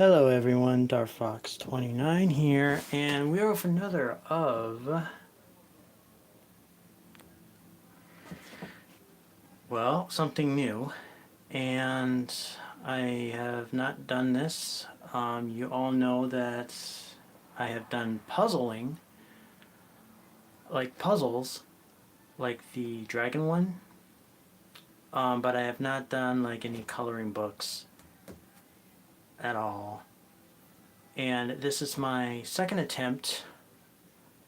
Hello everyone, DarkFox29 here, and we are with another of, well, something new, and I have not done this. You all know that I have done puzzling, like puzzles, like the dragon one, but I have not done like any coloring books at all. And this is my second attempt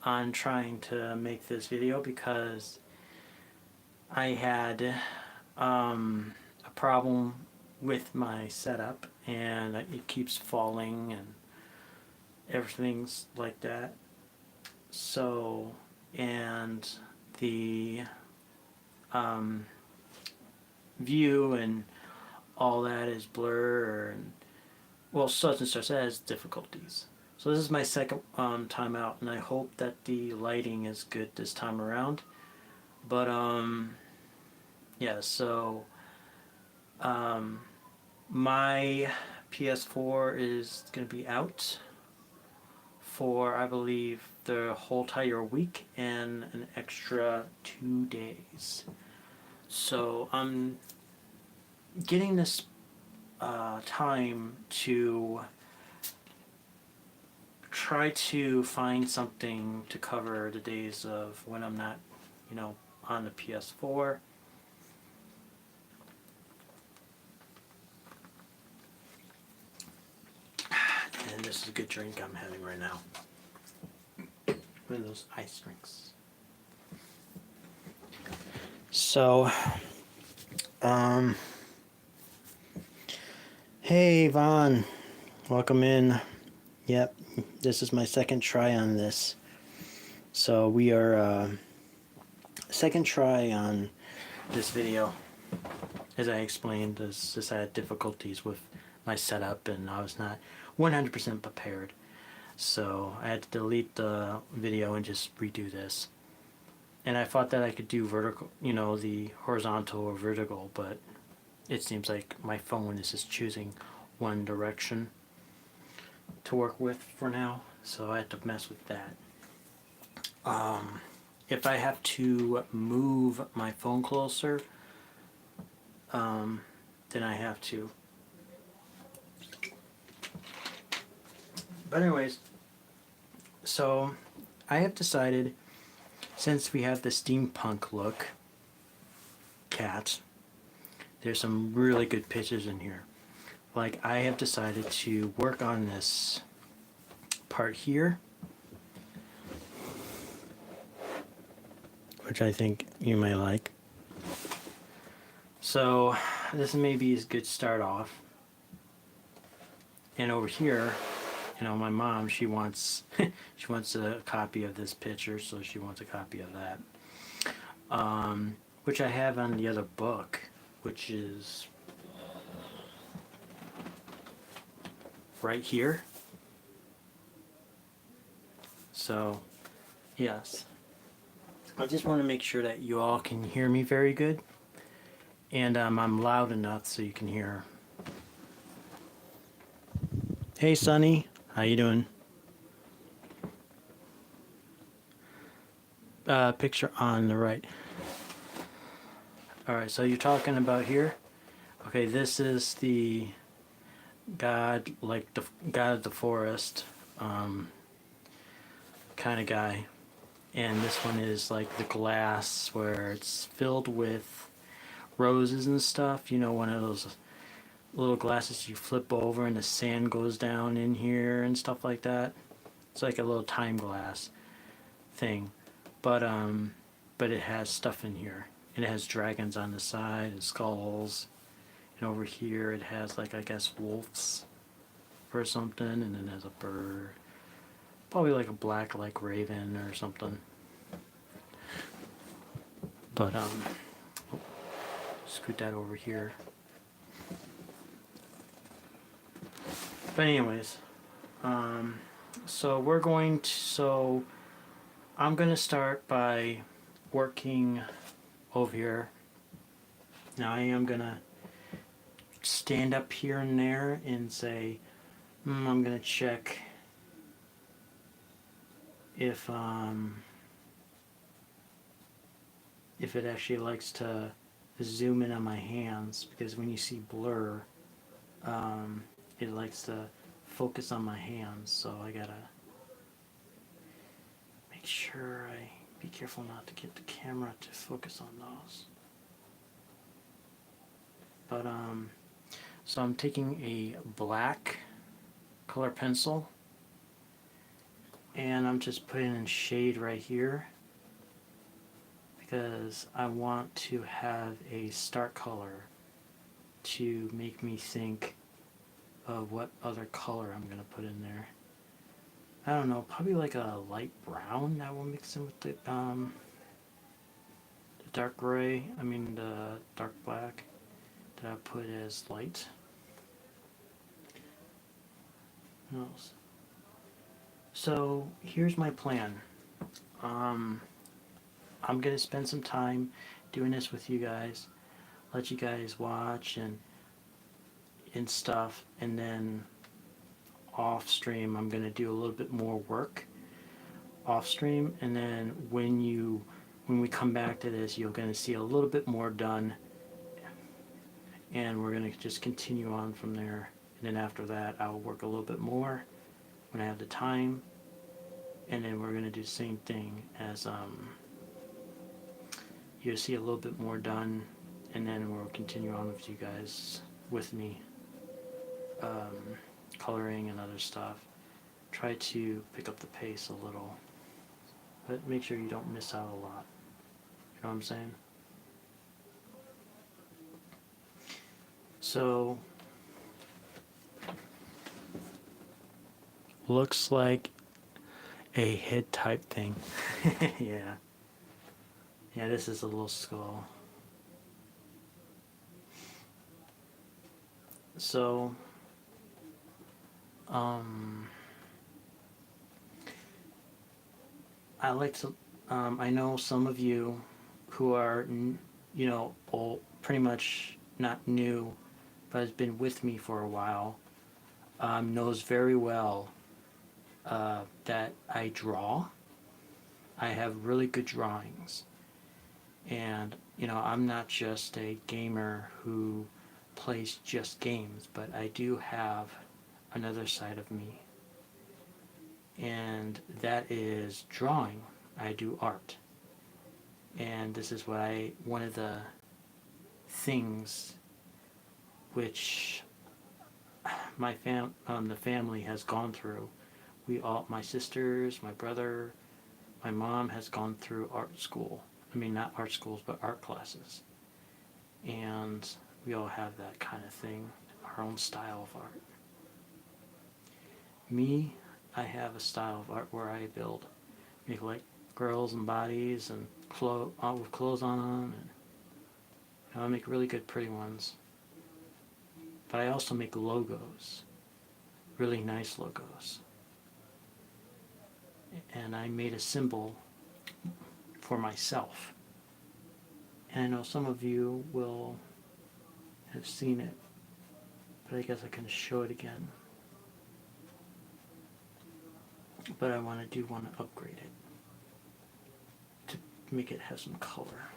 on trying to make this video because I had a problem with my setup and it keeps falling and everything's like that. So, and the um, view and all that is blur and, well, such and such has difficulties. So this is my second time out, and I hope that the lighting is good this time around. But yeah, so my PS4 is going to be out for, I believe, the whole entire week and an extra 2 days. So I'm getting this time to try to find something to cover the days of when I'm not, on the PS4. And this is a good drink I'm having right now. One of those ice drinks. So, hey Vaughn, welcome in. Yep, this is my second try on this. So we are, second try on this video. As I explained, this I had difficulties with my setup and I was not 100% prepared. So I had to delete the video and just redo this. And I thought that I could do vertical, the horizontal or vertical, but it seems like my phone is just choosing one direction to work with for now. So I had to mess with that. If I have to move my phone closer, then I have to. But anyways, so I have decided, since we have the steampunk look cat, there's some really good pictures in here. Like, I have decided to work on this part here, which I think you may like. So this maybe is a good start off. And over here, my mom, she wants she wants a copy of this picture, so she wants a copy of that. Which I have on the other book, which is right here. So, yes. I just want to make sure that you all can hear me very good. And I'm loud enough so you can hear. Hey, Sonny. How you doing? Picture on the right. Alright, so you're talking about here? Okay, this is the god, like the god of the forest kind of guy. And this one is like the glass where it's filled with roses and stuff. One of those little glasses you flip over and the sand goes down in here and stuff like that. It's like a little time glass thing. But it has stuff in here. It has dragons on the side and skulls. And over here it has, like, I guess wolves or something, and then there's a bird. Probably like a black, like, raven or something. But scoot that over here. But anyways, so I'm gonna start by working over here. Now I am gonna stand up here and there and say, I'm gonna check if it actually likes to zoom in on my hands, because when you see blur, it likes to focus on my hands, so I gotta make sure I be careful not to get the camera to focus on those. But so I'm taking a black color pencil and I'm just putting in shade right here because I want to have a start color to make me think of what other color I'm gonna put in there. I don't know, probably like a light brown that will mix in with the dark gray, the dark black that I put as light. What else? So here's my plan. I'm gonna spend some time doing this with you guys, let you guys watch and stuff, and then off stream I'm gonna do a little bit more work off stream, and then when we come back to this, you're gonna see a little bit more done, and we're gonna just continue on from there. And then after that, I'll work a little bit more when I have the time, and then we're gonna do the same thing as you'll see a little bit more done, and then we'll continue on with you guys with me coloring and other stuff. Try to pick up the pace a little, but make sure you don't miss out a lot. You know what I'm saying? So looks like a head type thing. Yeah. Yeah, this is a little skull. So I like to I know some of you who are old, pretty much not new, but has been with me for a while, knows very well that I draw. I have really good drawings, and I'm not just a gamer who plays just games, but I do have another side of me, and that is drawing. I do art, and this is one of the things which the family has gone through. My sisters, my brother, my mom has gone through art school. Not art schools, but art classes. And we all have that kind of thing, our own style of art. Me, I have a style of art where I make like girls and bodies and with clothes on them, and I make really good, pretty ones. But I also make logos, really nice logos. And I made a symbol for myself. And I know some of you will have seen it, but I guess I can show it again. But I want to upgrade it to make it have some color.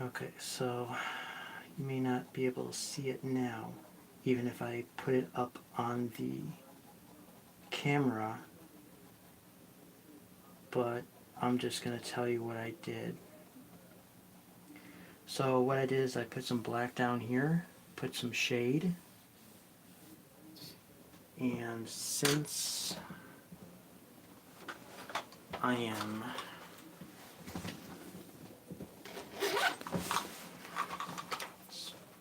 Okay, so you may not be able to see it now, even if I put it up on the camera, but I'm just going to tell you what I did. So what I did is I put some black down here, put some shade, and since I am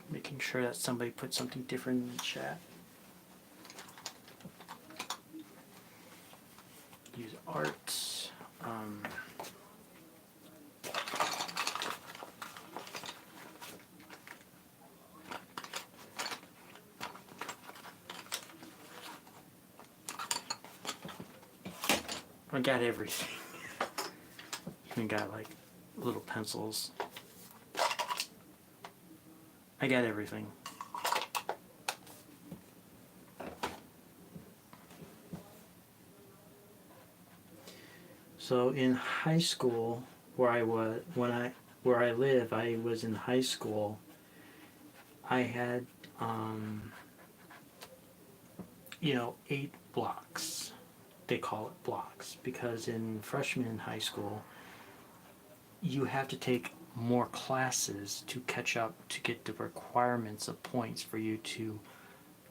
making sure that somebody put something different in the chat, use art. I got everything. Even got like little pencils. I got everything. So in high school, where I was when I where I live, I was in high school. I had, um, 8 blocks. They call it blocks because in freshman high school, you have to take more classes to catch up to get the requirements of points for you to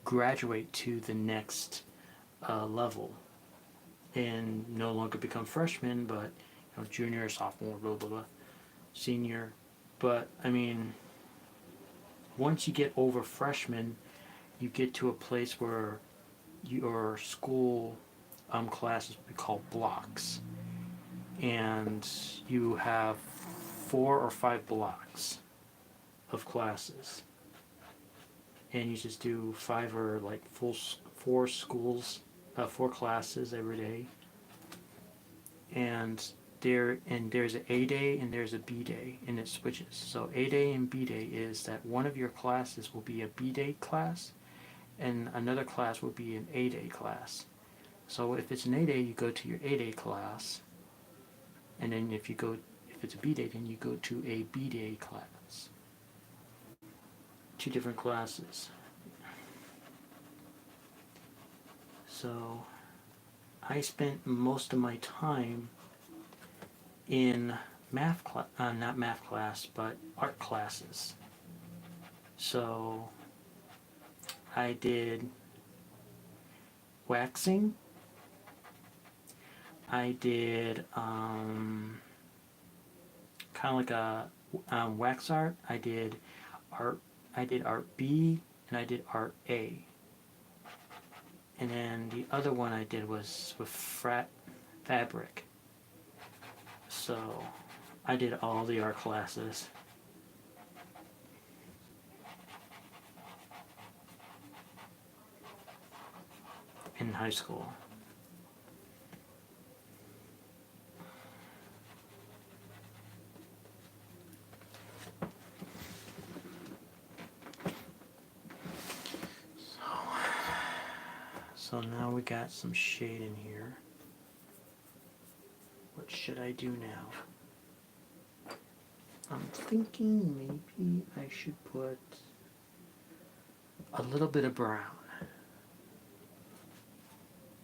graduate to the next level and no longer become freshman, but junior, sophomore, blah blah blah, senior. But I mean, once you get over freshman, you get to a place where your school classes we call blocks, and you have 4 or 5 blocks of classes, and you just do 5 or like 4 classes every day, and there's an A day and there's a B day, and it switches. So A day and B day is that one of your classes will be a B day class, and another class will be an A day class. So if it's an A day, you go to your A day class, and then if it's a B day, then you go to a B day class. 2 different classes. So I spent most of my time in not math class, but art classes. So I did waxing. I did kind of like a wax art. I did art. I did art B and I did art A. And then the other one I did was with fabric. So I did all the art classes. In high school. So now we got some shade in here. What should I do now? I'm thinking maybe I should put a little bit of brown.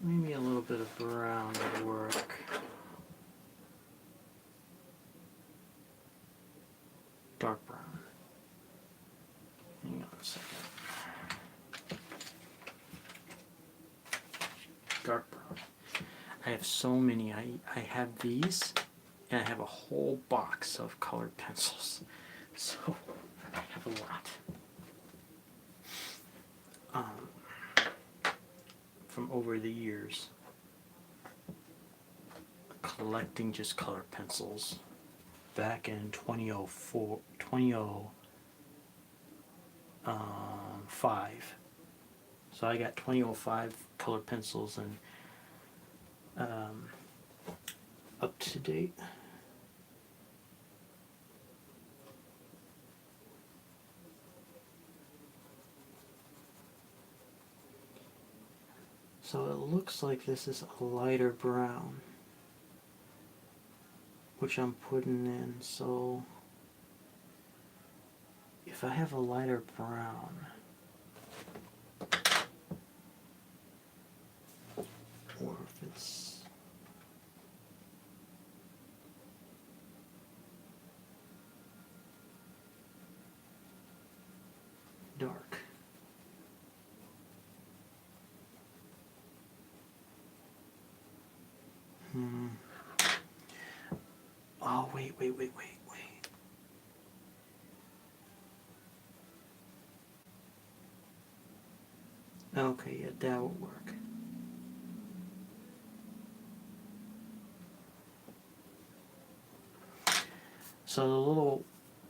Maybe a little bit of brown would work. Dark brown. Hang on a second. Dark brown. I have so many. I have these, and I have a whole box of colored pencils. So I have a lot. From over the years, collecting just colored pencils. Back in 2005. So I got 2005 colored pencils and up to date. So it looks like this is a lighter brown, which I'm putting in. So if I have a lighter brown, or if it's dark. Oh, wait. Okay, yeah, that would work.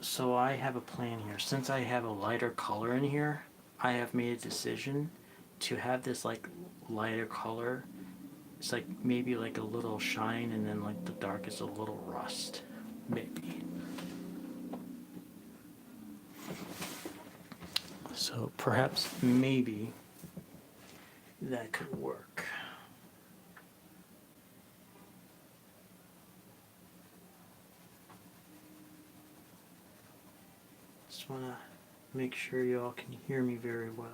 So I have a plan here. Since I have a lighter color in here, I have made a decision to have this like lighter color. It's like maybe like a little shine, and then like the dark is a little rust, maybe. So perhaps maybe that could work. just want to make sure you all can hear me very well.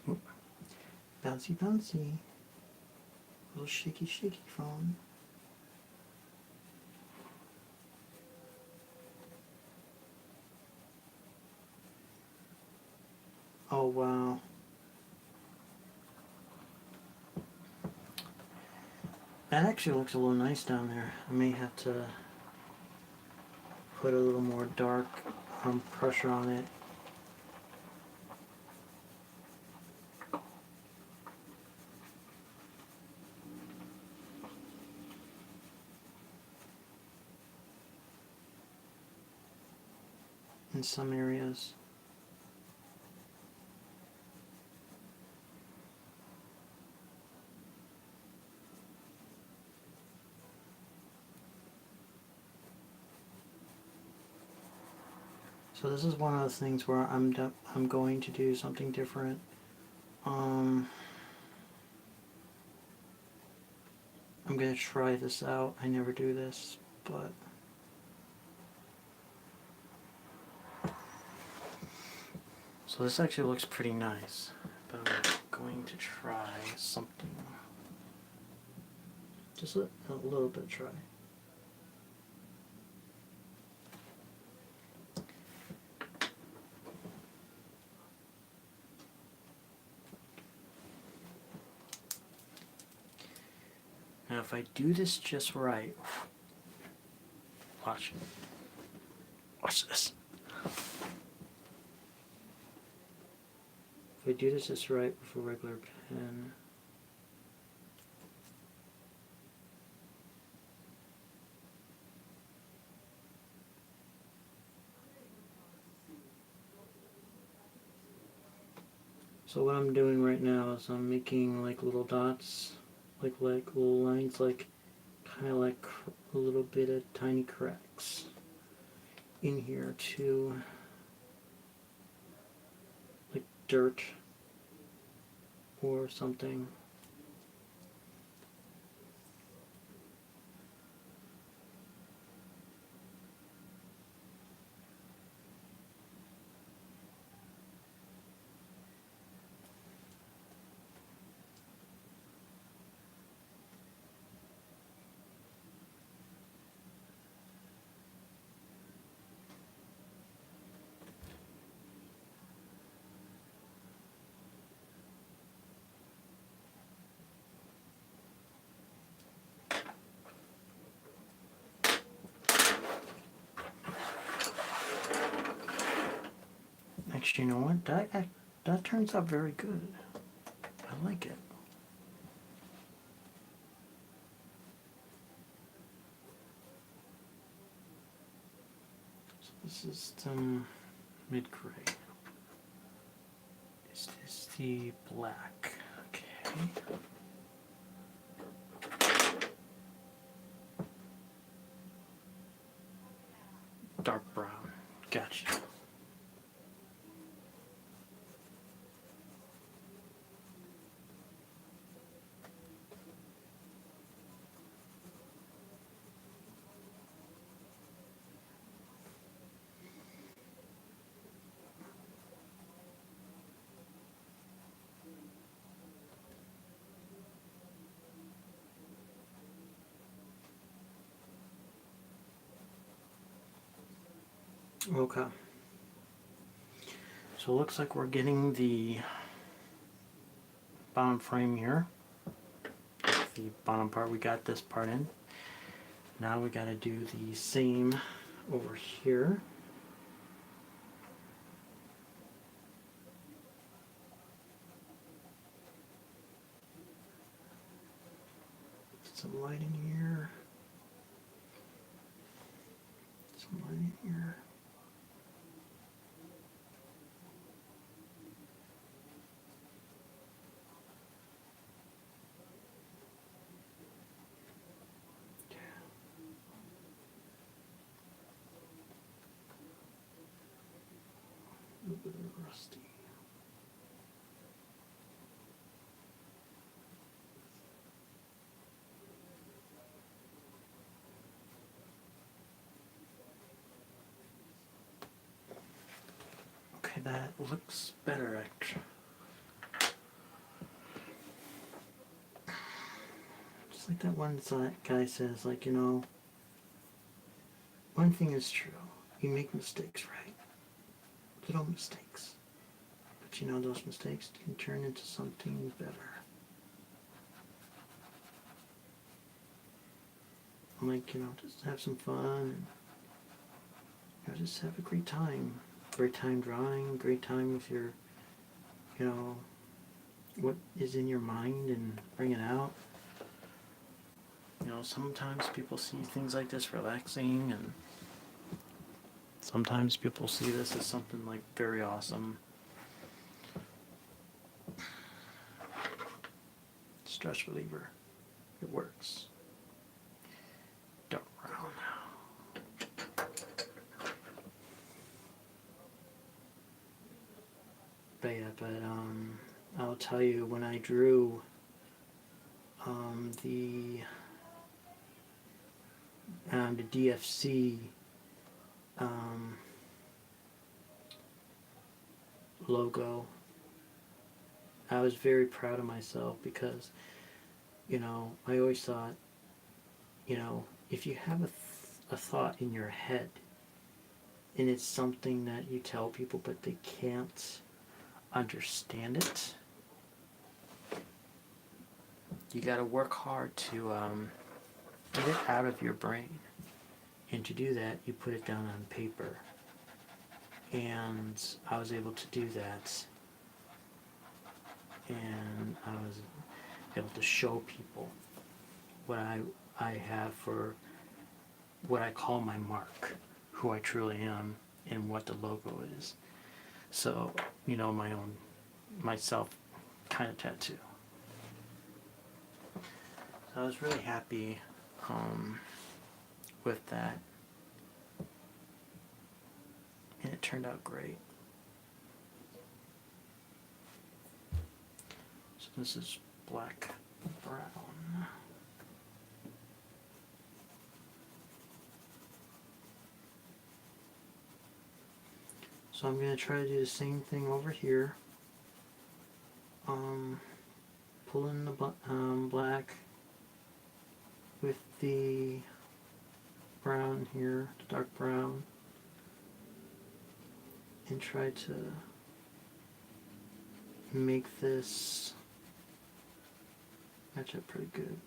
So bouncy, bouncy. Little shaky, shaky phone. Oh, wow. That actually looks a little nice down there. I may have to put a little more dark pressure on it. In some areas. So this is one of those things where I'm going to do something different. I'm gonna try this out. I never do this, but so this actually looks pretty nice. But I'm going to try something. Just a little bit try. Now if I do this just right, watch. Watch this. If I do this just right with a regular pen, so what I'm doing right now is I'm making like little dots, like little lines, like kind of like a little bit of tiny cracks in here too, like dirt or something. Actually, you know what? That turns out very good. I like it. So this is mid-gray. This is the black. Okay. Dark brown. Gotcha. Okay. So it looks like we're getting the bottom frame here the bottom part. We got this part in. Now we got to do the same over here. Some light in here. Some light in here. A little bit rusty. Okay, that looks better actually. Just like that one guy says, like, you know, one thing is true. You make mistakes, right? Little mistakes. But you know, those mistakes can turn into something better. Like, you know, just have some fun and, you know, just have a great time. Great time drawing, great time with your, you know, what is in your mind and bring it out. You know, sometimes people see things like this relaxing, and sometimes people see this as something like very awesome. Stress reliever. It works. Dark brown. But yeah, I'll tell you, when I drew the DFC logo, I was very proud of myself because, you know, I always thought, you know, if you have a thought in your head and it's something that you tell people but they can't understand it, you got to work hard to get it out of your brain. And to do that, you put it down on paper. And I was able to do that. And I was able to show people what I have for what I call my mark, who I truly am, and what the logo is. So, you know, my own, myself kind of tattoo. So I was really happy with that. And it turned out great. So this is black brown. So I'm going to try to do the same thing over here. Pull in the black with the brown here, the dark brown, and try to make this match up pretty good.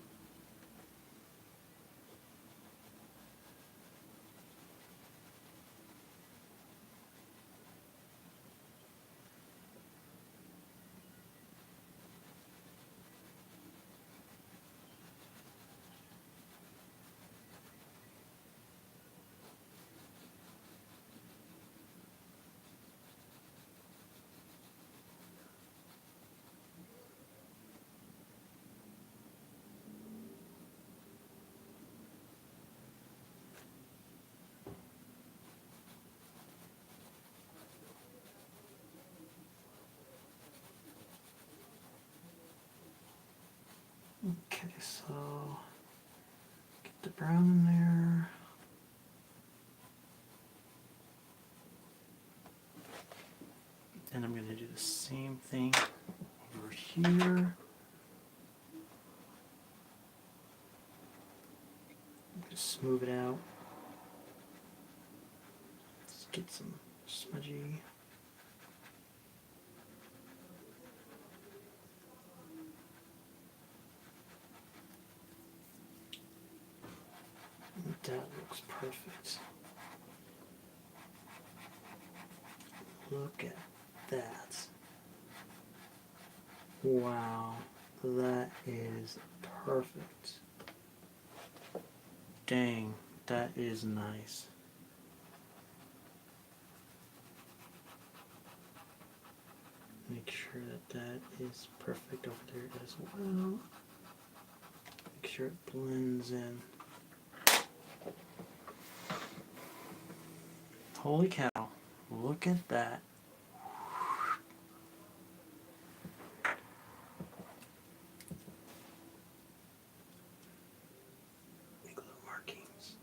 Okay, so get the brown in there. And I'm going to do the same thing over here. Just smooth it out. Let's get some smudgy. That looks perfect. Look at that. Wow, that is perfect. Dang, that is nice. Make sure that that is perfect over there as well. Make sure it blends in. Holy cow, look at that. Make little markings.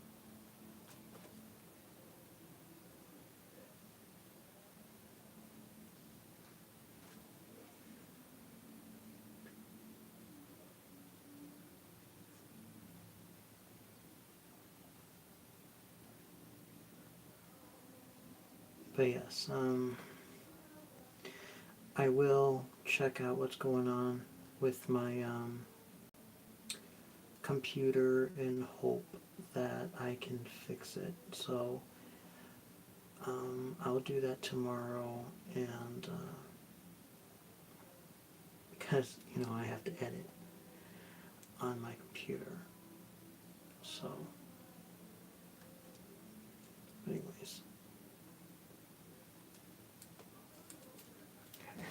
But yes, I will check out what's going on with my computer and hope that I can fix it. So I'll do that tomorrow, and because I have to edit on my computer. So, anyways. Okay.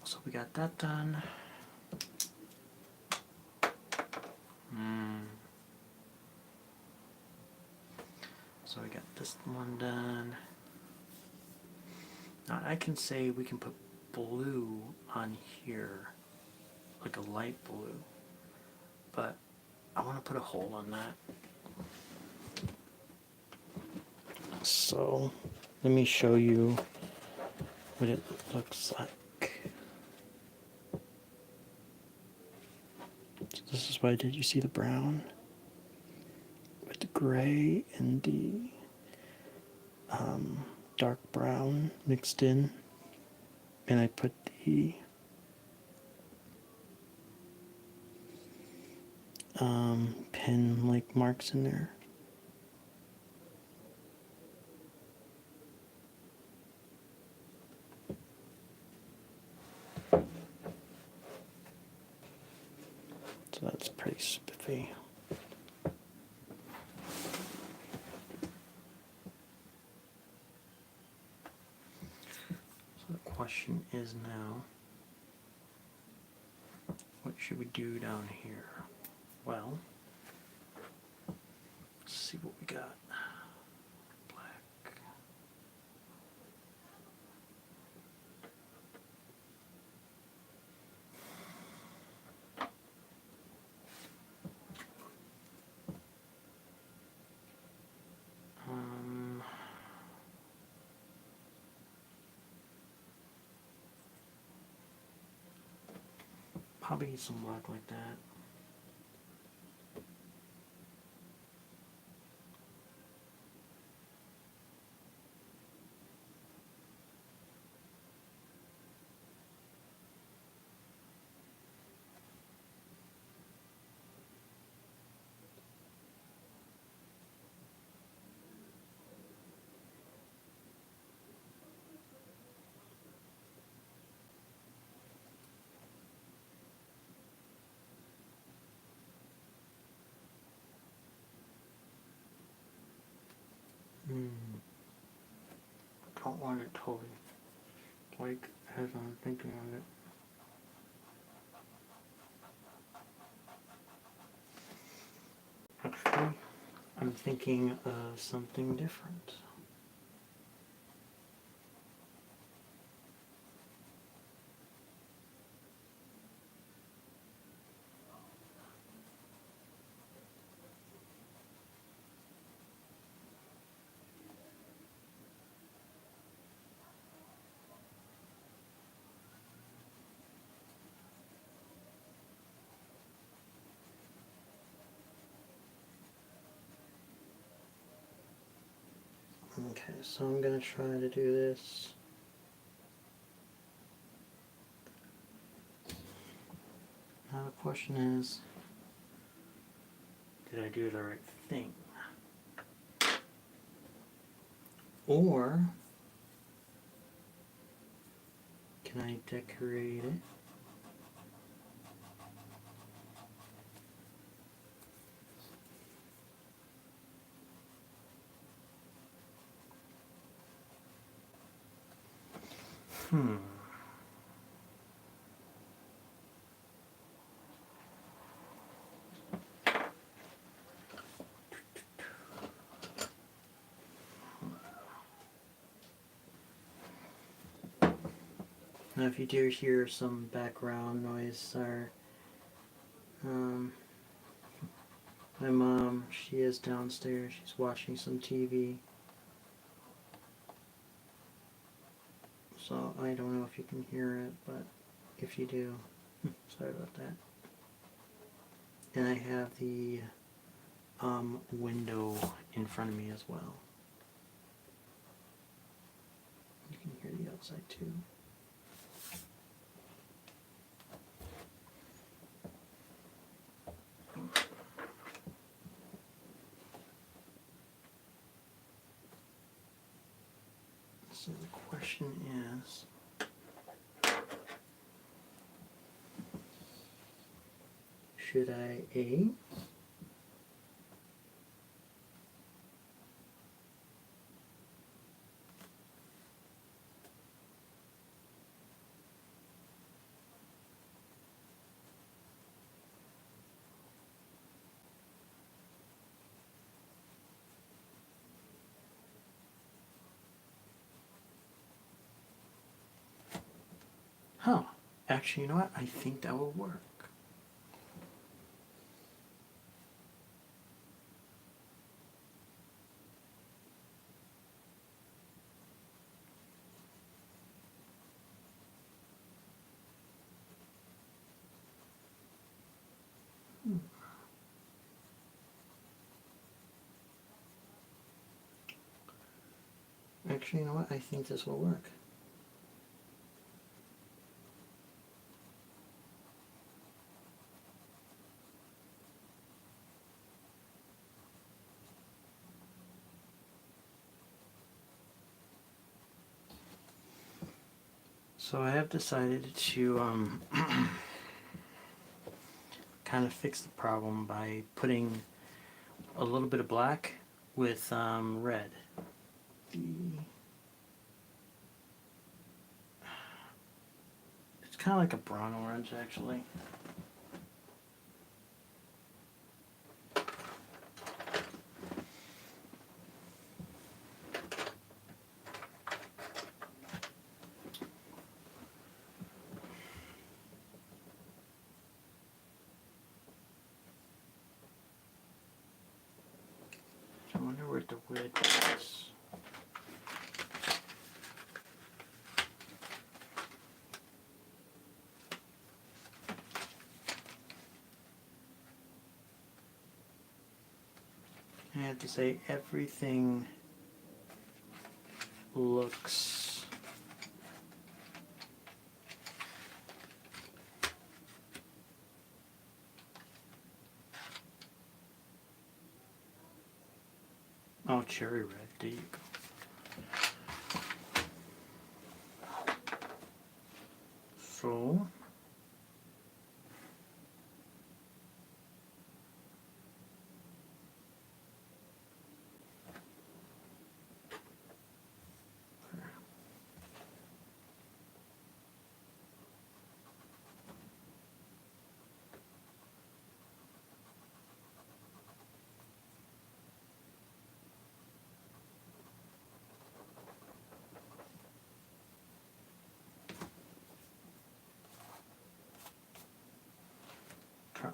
So we got that done. So we got this one done. Now I can say we can put blue on here, like a light blue, but I want to put a hole on that. So let me show you what it looks like. So this is what I did. You see the brown with the gray and the dark brown mixed in, and I put the pen like marks in there. So that's pretty spiffy. So the question is now, what should we do down here? Well, let's see what we got. Black. Probably some black like that. Don't want it totally like as I'm thinking of it. Actually, I'm thinking of something different. Okay, so I'm going to try to do this. Now the question is, did I do the right thing? Or can I decorate it? Hmm. Now, if you do hear some background noise, or my mom, she is downstairs. She's watching some TV. So I don't know if you can hear it, but if you do, sorry about that. And I have the window in front of me as well. You can hear the outside too. So the question is, should I A, actually, you know what? I think that will work. Actually, you know what? I think this will work. So I have decided to kind of fix the problem by putting a little bit of black with red. It's kind of like a brown orange, actually. I wonder where the red is. I have to say, everything looks cherry red. There you go. So try.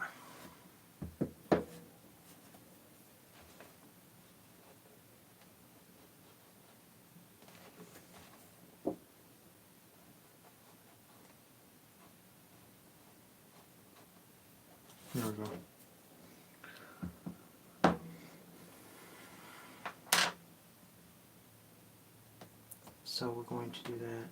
There we go. So we're going to do that.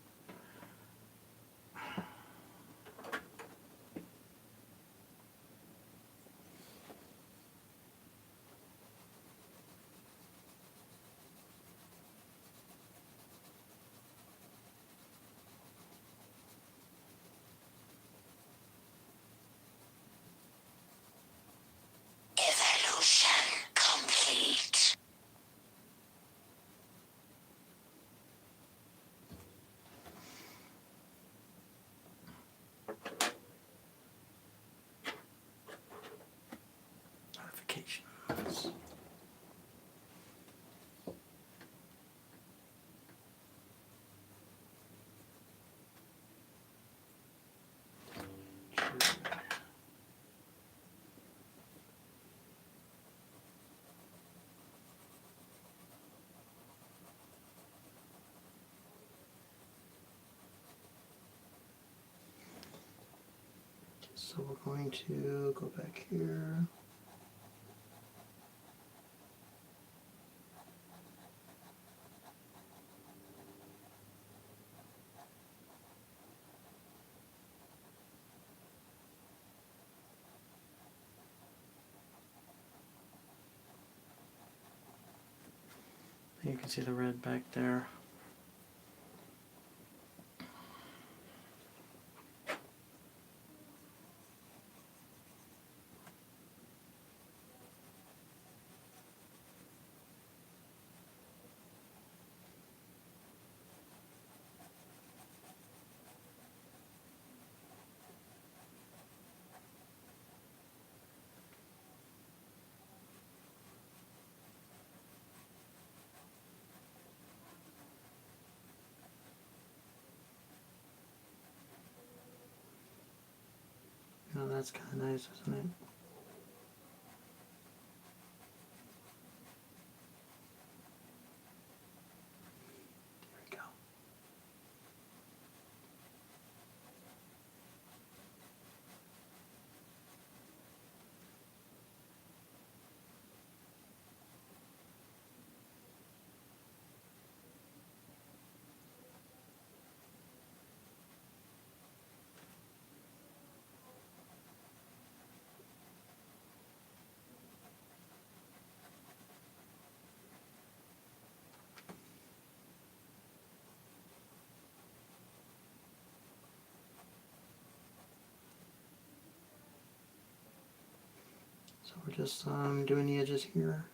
So we're going to go back here. You can see the red back there. Oh, that's kind of nice, isn't it? There we go. So we're just doing the edges here,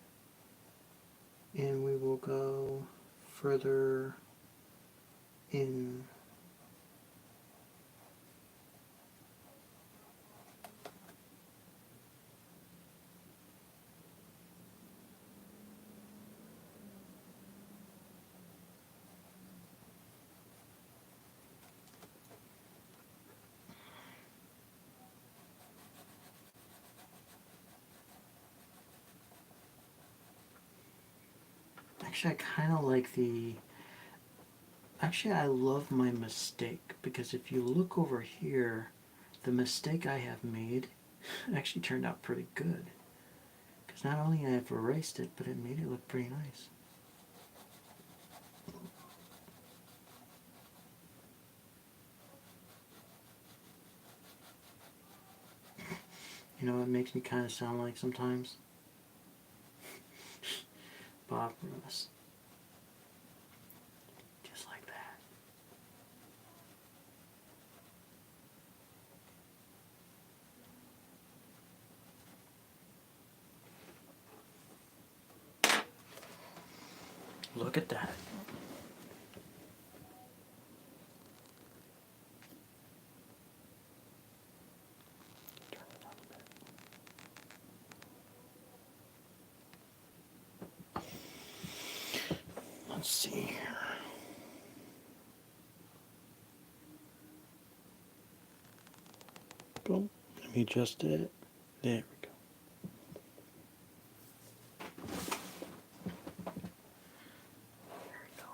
and we will go further in. Actually, I kind of like the. Actually, I love my mistake, because if you look over here, the mistake I have made actually turned out pretty good. Because not only I've erased it, but it made it look pretty nice. You know, it makes me kind of sound like sometimes Bob Ross. Just like that. Look at that. Turn it up a bit. Let's see here. Boom. Let me adjust it. There we go. There we go.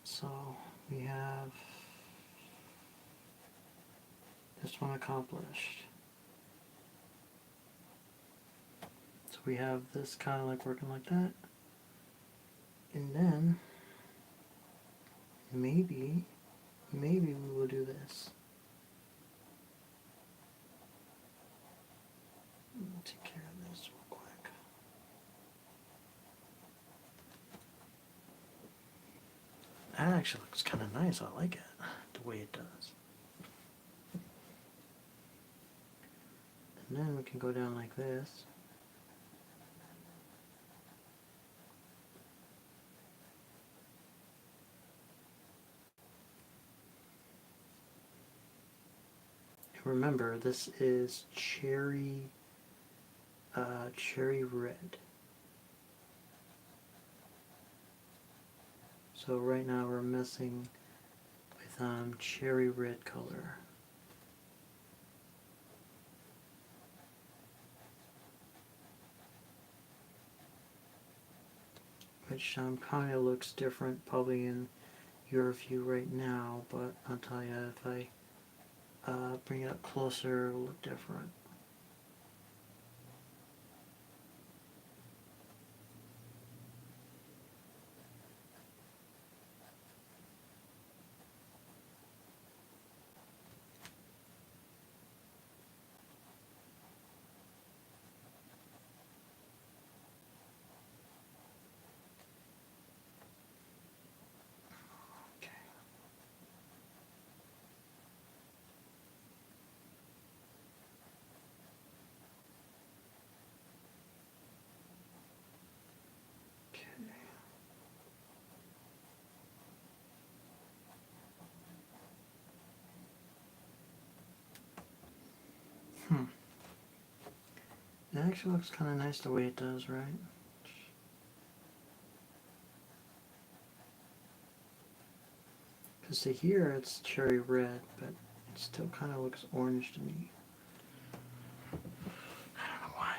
So we have this one accomplished. So we have this kind of like working like that. And then maybe we will do this. We'll take care of this real quick. That actually looks kind of nice. I like it, the way it does. And then we can go down like this. remember, this is cherry red. So right now we're messing with cherry red color. Which kind of looks different probably in your view right now, but I'll tell you, if I bring it up closer, it'll look different. It actually looks kind of nice the way it does, right? Because to here it's cherry red, but it still kind of looks orange to me. I don't know why.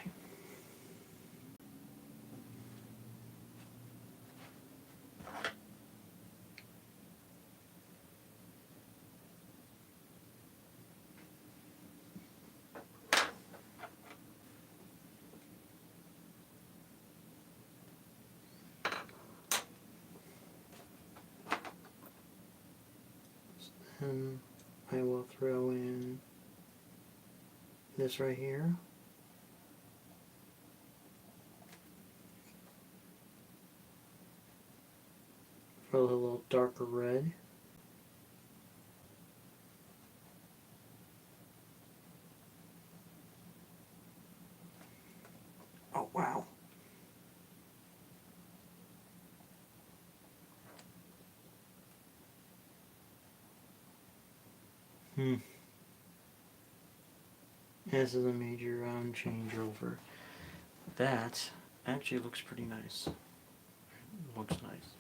And I will throw in this right here. For a little darker red. Oh wow. This is a major changeover. That actually looks pretty nice. Looks nice.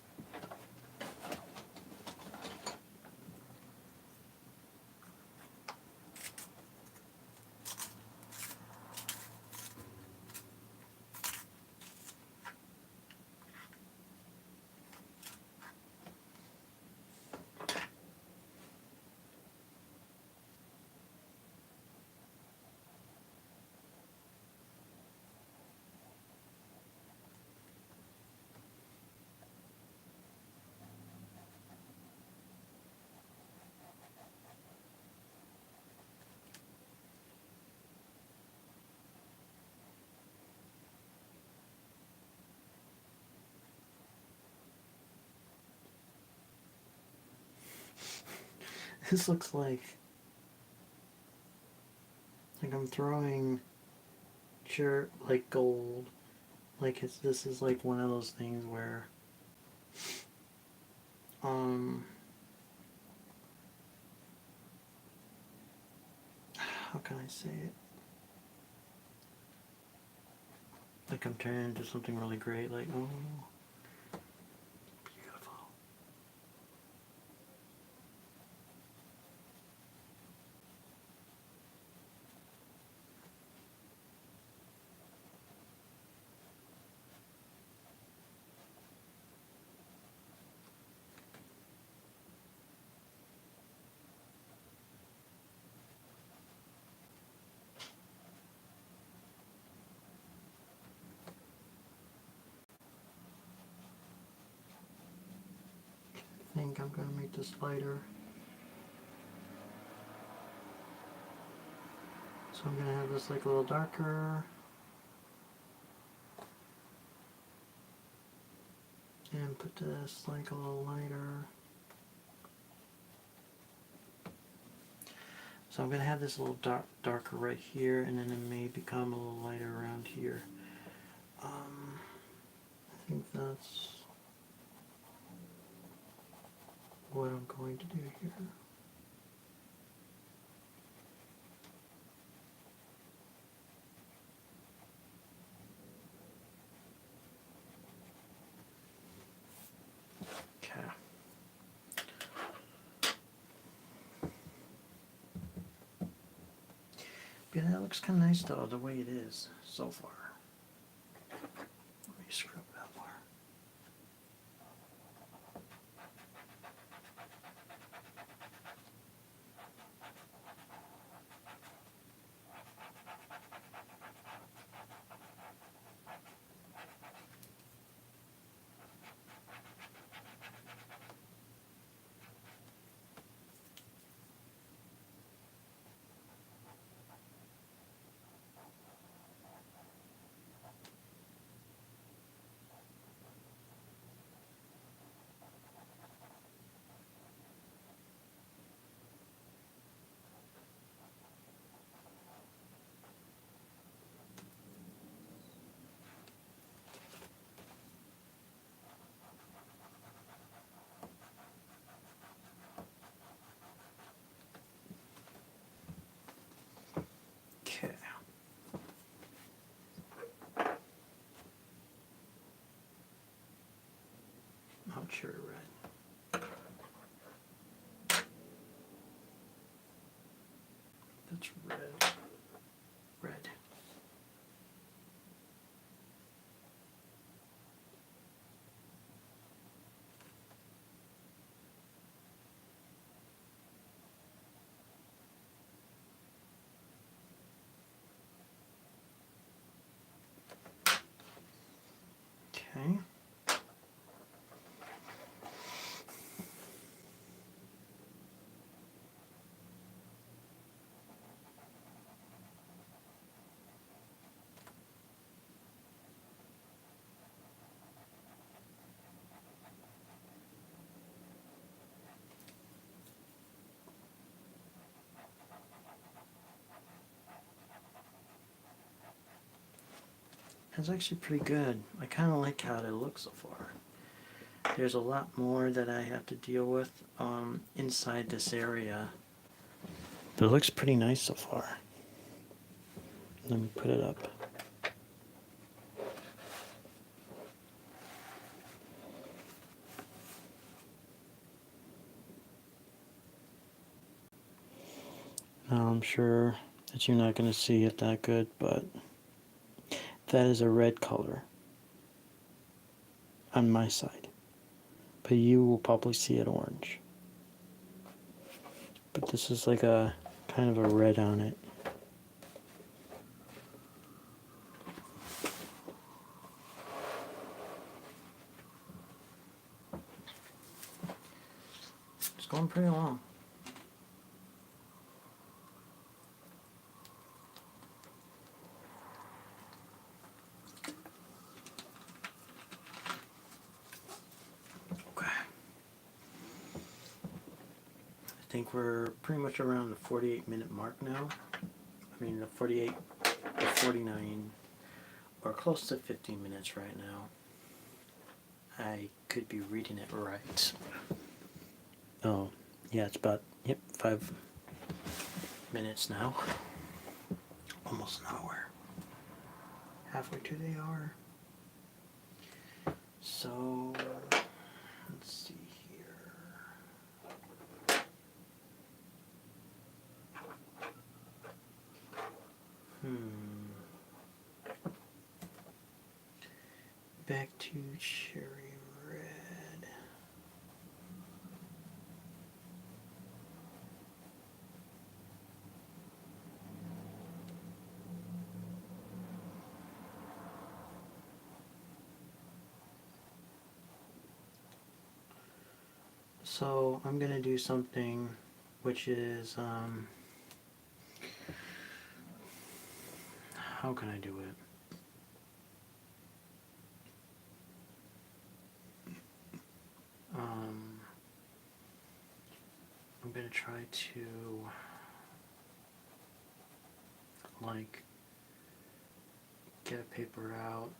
This looks like I'm throwing like gold. Like this is like one of those things where how can I say it? Like I'm turning into something really great, like, oh, beautiful. I think I'm gonna make this lighter. So I'm gonna have this like a little darker. And put this like a little lighter. So I'm going to have this a little darker right here, and then it may become a little lighter around here. I think that's what I'm going to do here. Yeah, that looks kind of nice though, the way it is so far. Let me screw up that more. Okay. Oh, cherry red. That's red. Red. Okay. That's actually pretty good. I kind of like how it looks so far. There's a lot more that I have to deal with inside this area. But it looks pretty nice so far. Let me put it up. Now I'm sure that you're not going to see it that good, but that is a red color on my side. But you will probably see it orange. But this is like a kind of a red on it. It's going pretty long. Okay. I think we're pretty much around the 48-minute mark now. I mean, the 48 to 49, or close to 15 minutes right now. I could be reading it right. Oh, yeah, it's about, 5 minutes now. Almost an hour. Halfway to the hour. So, let's see here. Back to cherry red. So I'm gonna do something which is, how can I do it? I'm gonna try to, like, get a paper out,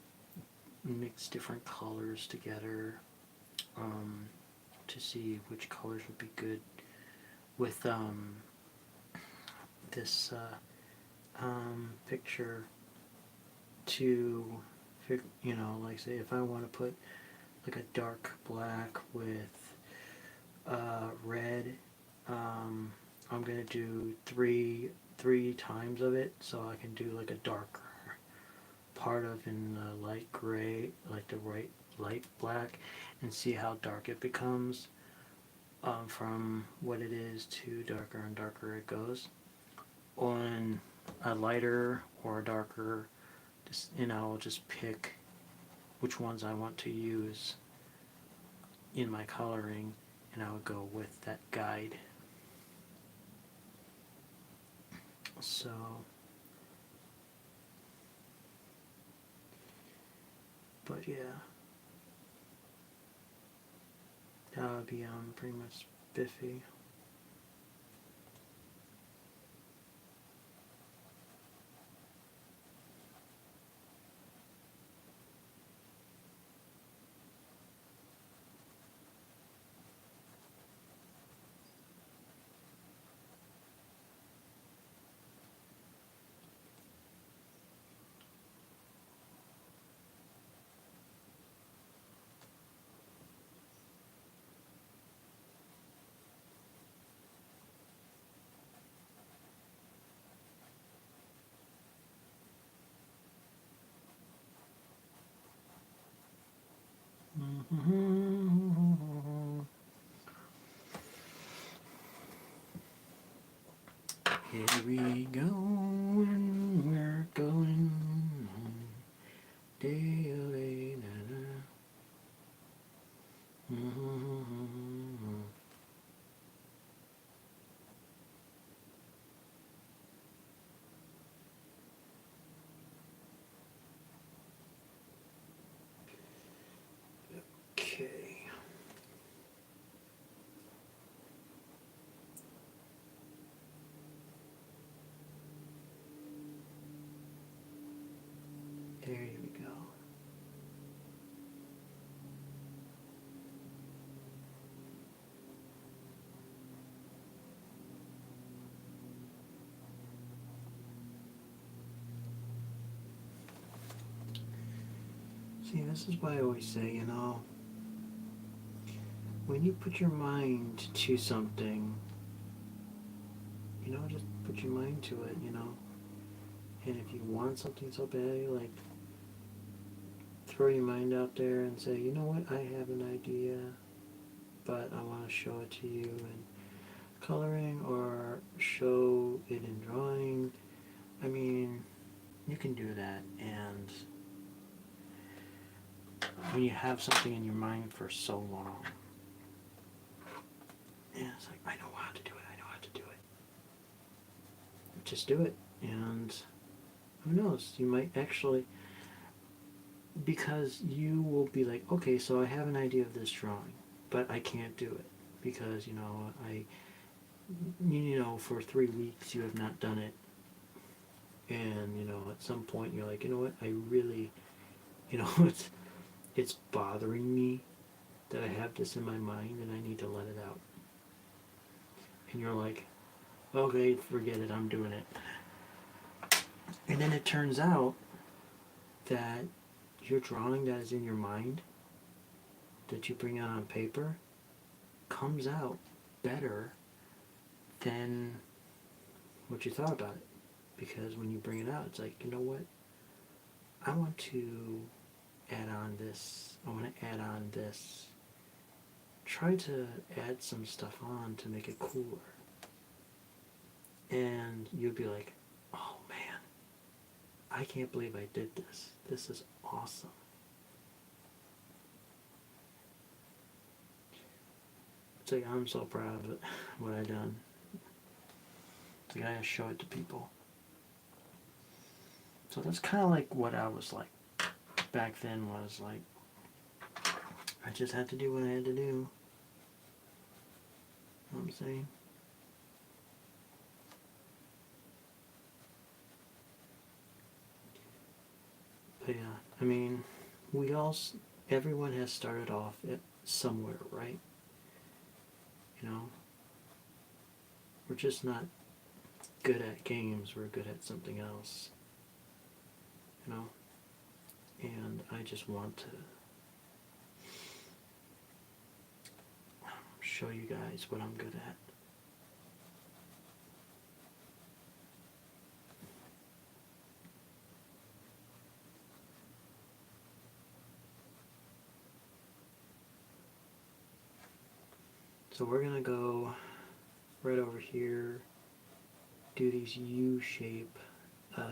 mix different colors together, to see which colors would be good with this picture to, like, say if I want to put like a dark black with red, I'm gonna do 3 3 times of it, so I can do like a darker part of in the light gray, like the light black, and see how dark it becomes from what it is to darker and darker it goes. On a lighter or a darker, just, I'll just pick which ones I want to use in my coloring, and I would go with that guide. So but yeah, that would be pretty much spiffy. Here we go, and we're going home. Okay. There we go. See, this is why I always say, when you put your mind to something, just put your mind to it, And if you want something so bad, like, throw your mind out there and say, you know what, I have an idea, but I want to show it to you in coloring or show it in drawing. I mean, you can do that, and when you have something in your mind for so long, and it's like, I know how to do it, just do it, and who knows, you might actually, because you will be like, okay, so I have an idea of this drawing, but I can't do it, because, for 3 weeks you have not done it, and, at some point you're like, you know what, I really, it's bothering me that I have this in my mind, and I need to let it out. And you're like, okay, forget it, I'm doing it. And then it turns out that your drawing that is in your mind, that you bring out on paper, comes out better than what you thought about it. Because when you bring it out, it's like, you know what? I want to add on this. I want to add on this. Try to add some stuff on to make it cooler. And you'd be like, oh man, I can't believe I did this. This is awesome. It's like, I'm so proud of it, what I done. It's like, I gotta show it to people. So that's kind of like what I was like back then, was like, I just had to do what I had to do. You know what I'm saying? But yeah, I mean, everyone has started off at somewhere, right? We're just not good at games, we're good at something else. And I just want to show you guys what I'm good at. So we're gonna go right over here, do these U-shape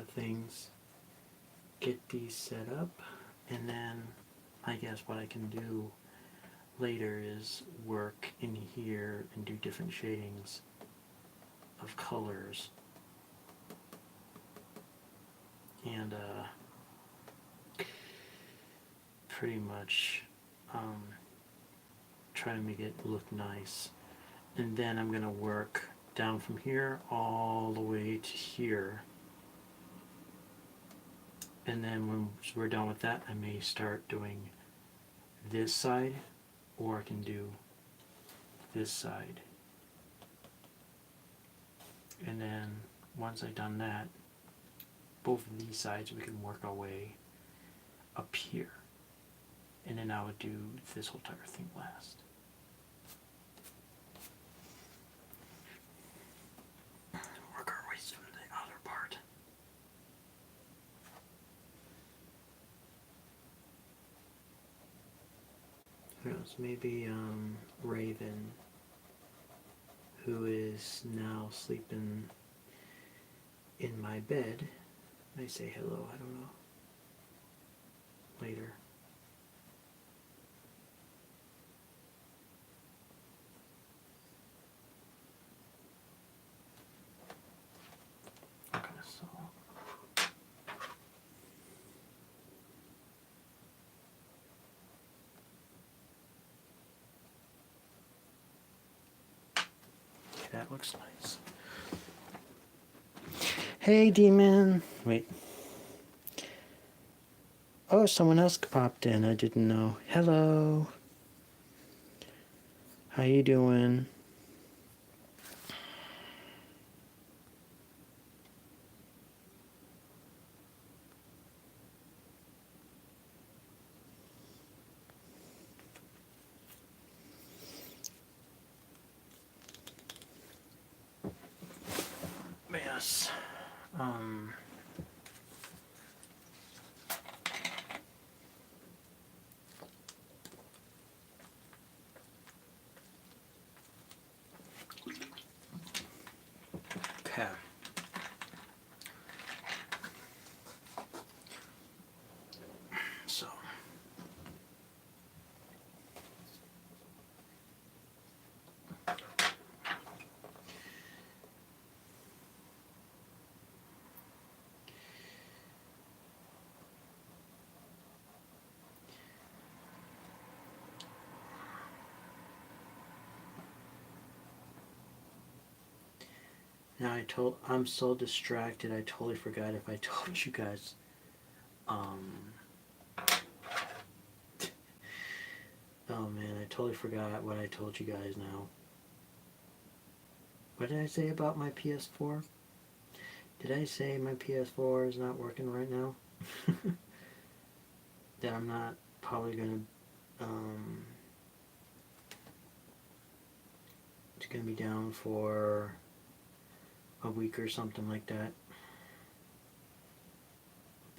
things, get these set up, and then I guess what I can do later is work in here and do different shadings of colors and pretty much try to make it look nice. And then I'm gonna work down from here all the way to here, and then when we're done with that I may start doing this side, or I can do this side. And then once I've done that, both of these sides we can work our way up here. And then I would do this whole entire thing last. Work our way through the other part. Who knows, maybe Raven, who is now sleeping in my bed, may say hello, I don't know, later. Okay, so that looks nice. Hey, demon. Wait. Oh, someone else popped in. I didn't know. Hello. How you doing? Yes. Okay. So. Now I'm so distracted, I totally forgot if I told you guys, oh man, I totally forgot what I told you guys now. What did I say about my PS4? Did I say my PS4 is not working right now? That I'm not probably gonna, it's gonna be down for a week or something like that.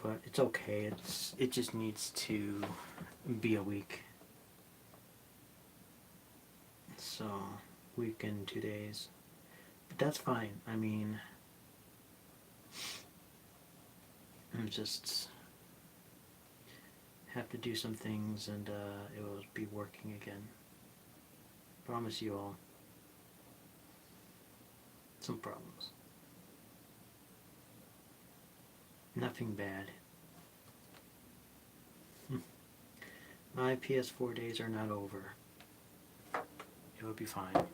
But it's okay. It just needs to be a week. So, week and 2 days. But that's fine. I mean, I'm just have to do some things and it will be working again. Promise you all. Some problems. Nothing bad. My PS4 days are not over. It will be fine.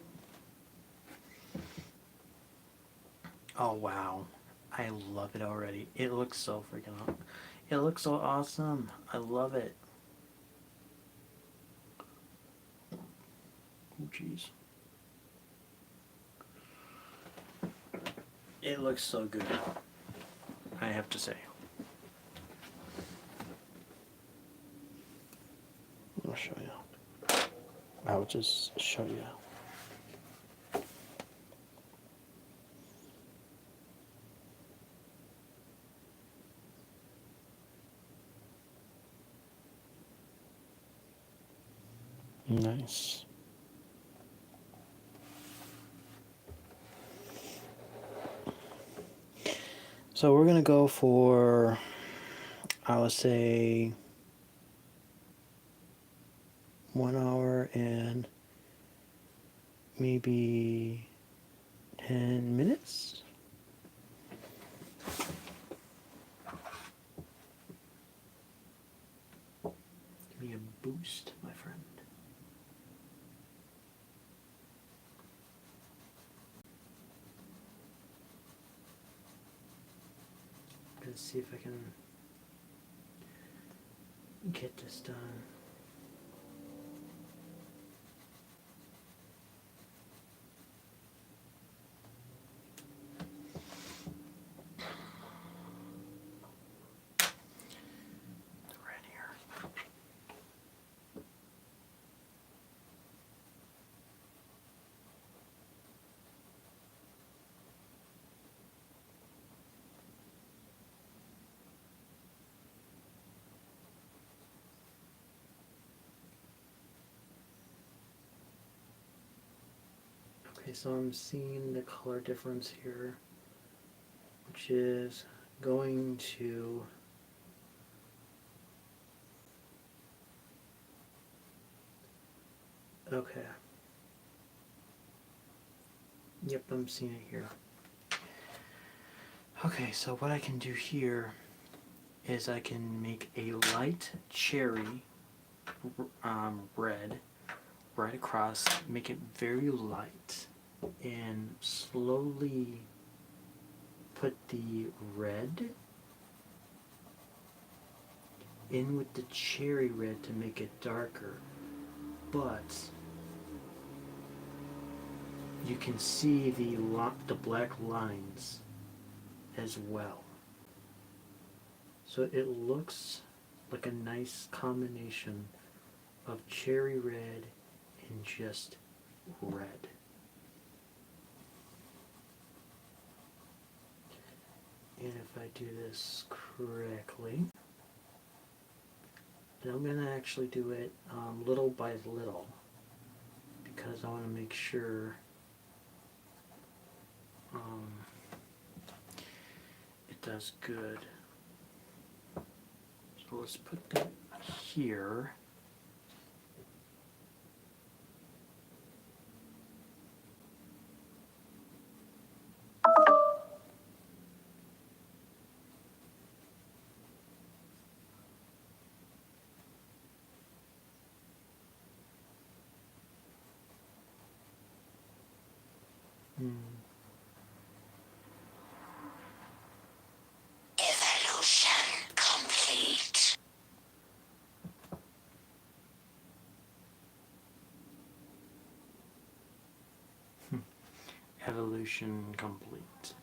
Oh wow. I love it already. It looks so freaking awesome. It looks so awesome. I love it. Oh jeez. It looks so good, I have to say. I'll show you. I'll just show you. Nice. So we're gonna go for, I would say, 1 hour and maybe 10 minutes. Give me a boost, my friend. Let's see if I can get this done. Right here. Okay, so I'm seeing the color difference here, which is going to okay. Yep, I'm seeing it here. Okay, so what I can do here is I can make a light cherry red right across, make it very light, and slowly put the red in with the cherry red to make it darker, but you can see the black lines as well. So it looks like a nice combination of cherry red and just red. And if I do this correctly, then I'm going to actually do it little by little, because I want to make sure it does good. So let's put that here. Evolution complete. Evolution complete.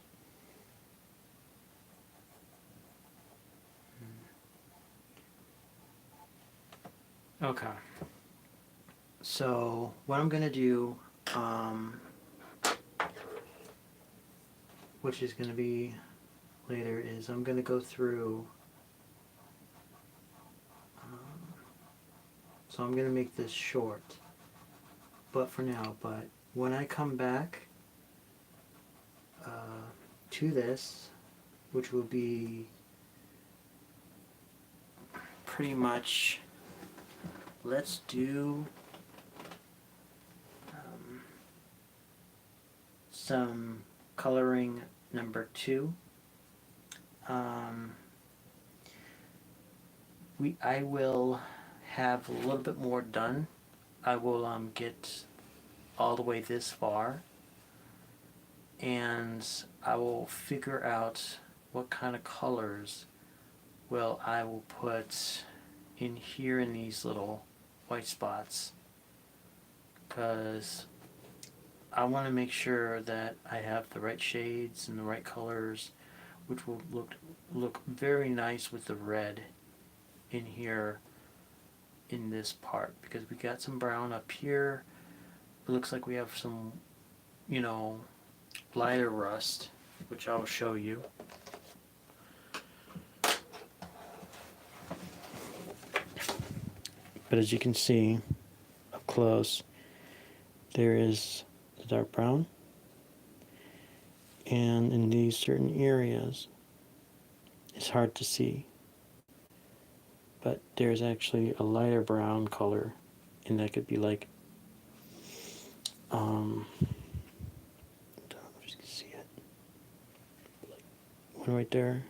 Okay. So what I'm gonna do, which is gonna be later, is I'm gonna go through. So I'm gonna make this short, but for now. But when I come back to this, which will be pretty much, let's do some coloring number 2. I will have a little bit more done. I will get all the way this far, and I will figure out what kind of colors I will put in here in these little white spots, because I want to make sure that I have the right shades and the right colors, which will look very nice with the red in here in this part, because we got some brown up here. It looks like we have some, lighter rust, which I'll show you. But as you can see up close, there is the dark brown, and in these certain areas is hard to see, but there's actually a lighter brown color, and that could be like, I don't know if you can see it, like one right there,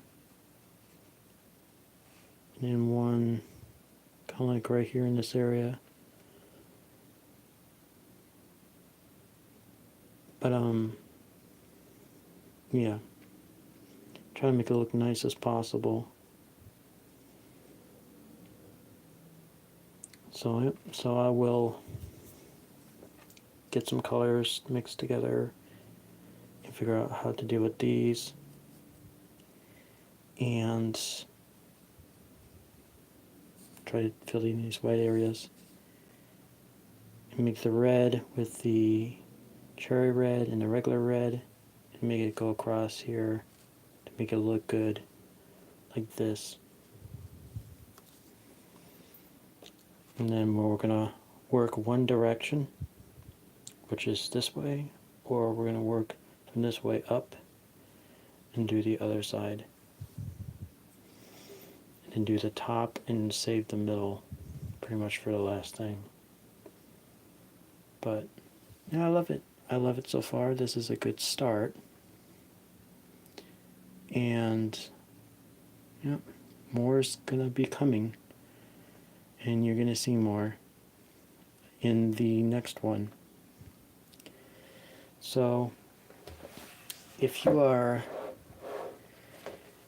and then one kind of like right here in this area. But yeah, try to make it look nice as possible. So I will get some colors mixed together and figure out how to deal with these, and try to fill in these white areas and make the red with the cherry red and the regular red, and make it go across here to make it look good like this. And then we're gonna work one direction, which is this way, or we're gonna work from this way up and do the other side, and then do the top and save the middle pretty much for the last thing. But yeah, I love it. I love it so far. This is a good start. And yeah, more is gonna be coming, and you're gonna see more in the next one. So if you are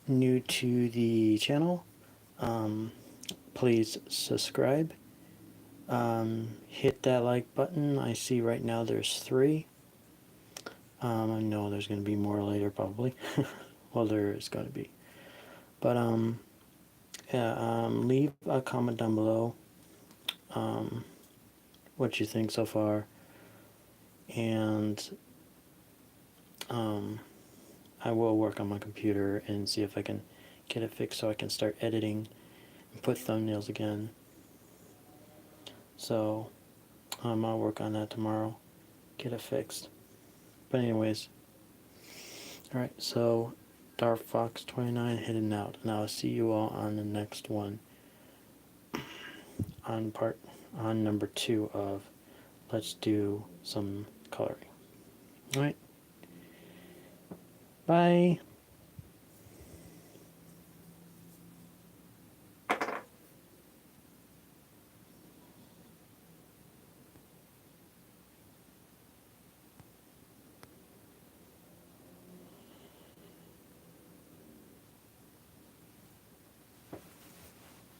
new to the channel, please subscribe. Hit that like button. I see right now there's 3. I know there's going to be more later probably. Well, there is going to be. But yeah, leave a comment down below what you think so far, and I will work on my computer and see if I can get it fixed so I can start editing and put thumbnails again. So I'll work on that tomorrow, get it fixed. But anyways, alright, so Dark Fox 29 heading out, and I'll see you all on the next one, on number 2 of Let's Do Some Coloring. Alright, bye.